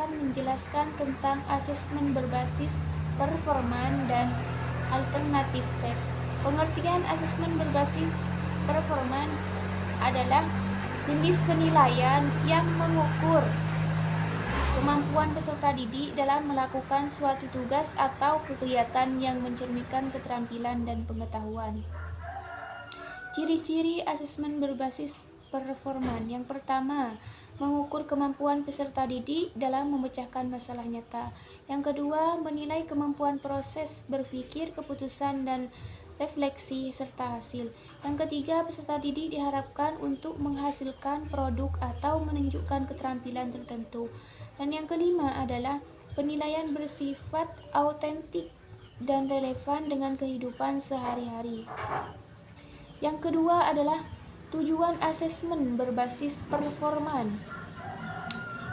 akan menjelaskan tentang asesmen berbasis performan dan alternatif tes. Pengertian asesmen berbasis performan adalah jenis penilaian yang mengukur kemampuan peserta didik dalam melakukan suatu tugas atau kegiatan yang mencerminkan keterampilan dan pengetahuan. Ciri-ciri asesmen berbasis performan. Yang pertama, mengukur kemampuan peserta didik dalam memecahkan masalah nyata. Yang kedua, menilai kemampuan proses berpikir, keputusan, dan refleksi serta hasil. Yang ketiga, peserta didik diharapkan untuk menghasilkan produk atau menunjukkan keterampilan tertentu. Dan yang kelima adalah penilaian bersifat autentik dan relevan dengan kehidupan sehari-hari. Yang kedua adalah tujuan asesmen berbasis performan.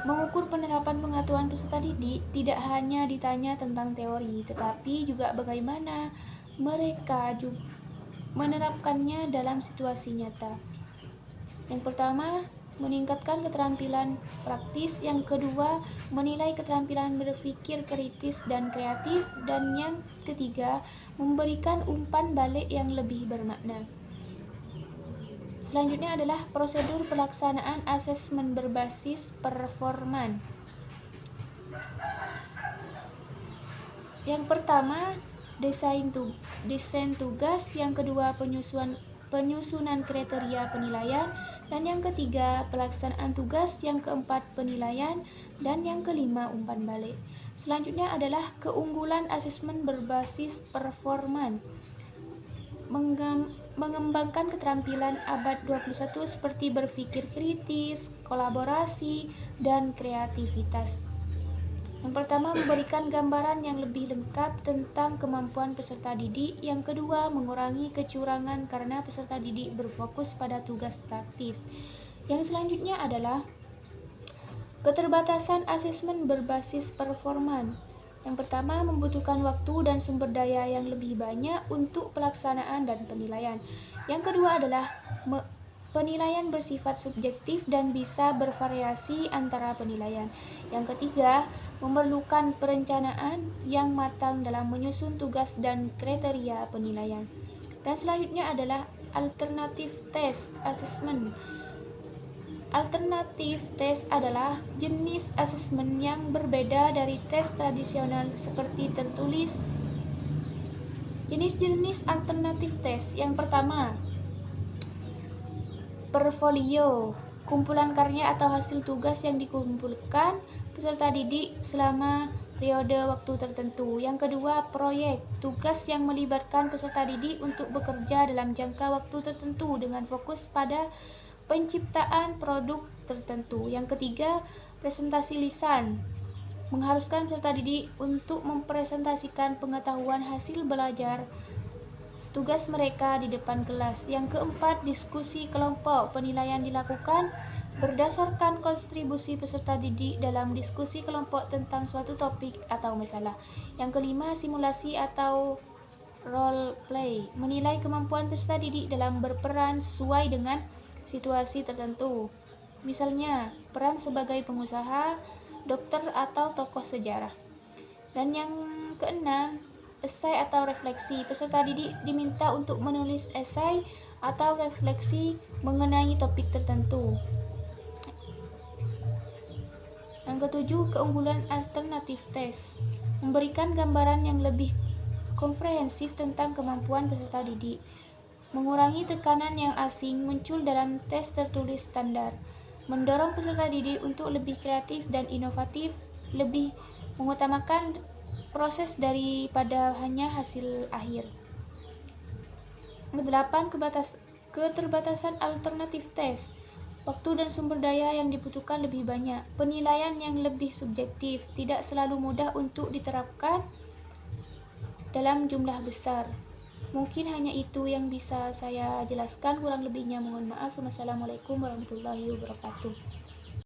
Mengukur penerapan pengetahuan peserta didik tidak hanya ditanya tentang teori, tetapi juga bagaimana mereka menerapkannya dalam situasi nyata. Yang pertama, meningkatkan keterampilan praktis. Yang kedua, menilai keterampilan berpikir kritis dan kreatif. Dan yang ketiga, memberikan umpan balik yang lebih bermakna. Selanjutnya adalah prosedur pelaksanaan asesmen berbasis performan. Yang pertama, desain tugas. Yang kedua, penyusunan kriteria penilaian. Dan yang ketiga, pelaksanaan tugas. Yang keempat, penilaian. Dan yang kelima, umpan balik. Selanjutnya adalah keunggulan asesmen berbasis performan. Mengembangkan keterampilan abad 21 seperti berpikir kritis, kolaborasi, dan kreativitas. Yang pertama, memberikan gambaran yang lebih lengkap tentang kemampuan peserta didik. Yang kedua, mengurangi kecurangan karena peserta didik berfokus pada tugas praktis. Yang selanjutnya adalah keterbatasan asesmen berbasis performan. Yang pertama, membutuhkan waktu dan sumber daya yang lebih banyak untuk pelaksanaan dan penilaian. Yang kedua adalah penilaian bersifat subjektif dan bisa bervariasi antara penilaian. Yang ketiga, memerlukan perencanaan yang matang dalam menyusun tugas dan kriteria penilaian. Dan selanjutnya adalah alternatif tes assessment. Alternatif tes adalah jenis asesmen yang berbeda dari tes tradisional seperti tertulis. Jenis-jenis alternatif tes. Yang pertama, portfolio, kumpulan karya atau hasil tugas yang dikumpulkan peserta didik selama periode waktu tertentu. Yang kedua, proyek, tugas yang melibatkan peserta didik untuk bekerja dalam jangka waktu tertentu dengan fokus pada penciptaan produk tertentu. Yang ketiga, presentasi lisan, mengharuskan peserta didik untuk mempresentasikan pengetahuan hasil belajar tugas mereka di depan kelas. Yang keempat, diskusi kelompok, penilaian dilakukan berdasarkan kontribusi peserta didik dalam diskusi kelompok tentang suatu topik atau masalah. Yang kelima, simulasi atau role play, menilai kemampuan peserta didik dalam berperan sesuai dengan situasi tertentu. Misalnya, peran sebagai pengusaha, dokter, atau tokoh sejarah. Dan yang keenam, esai atau refleksi. Peserta didik diminta untuk menulis esai atau refleksi mengenai topik tertentu. Yang ketujuh, keunggulan alternatif tes, memberikan gambaran yang lebih komprehensif tentang kemampuan peserta didik, mengurangi tekanan yang asing muncul dalam tes tertulis standar, mendorong peserta didik untuk lebih kreatif dan inovatif, lebih mengutamakan proses daripada hanya hasil akhir. Kedelapan, keterbatasan alternatif tes, waktu dan sumber daya yang dibutuhkan lebih banyak, penilaian yang lebih subjektif, tidak selalu mudah untuk diterapkan dalam jumlah besar. Mungkin hanya itu yang bisa saya jelaskan, kurang lebihnya mohon maaf. Wassalamualaikum warahmatullahi wabarakatuh.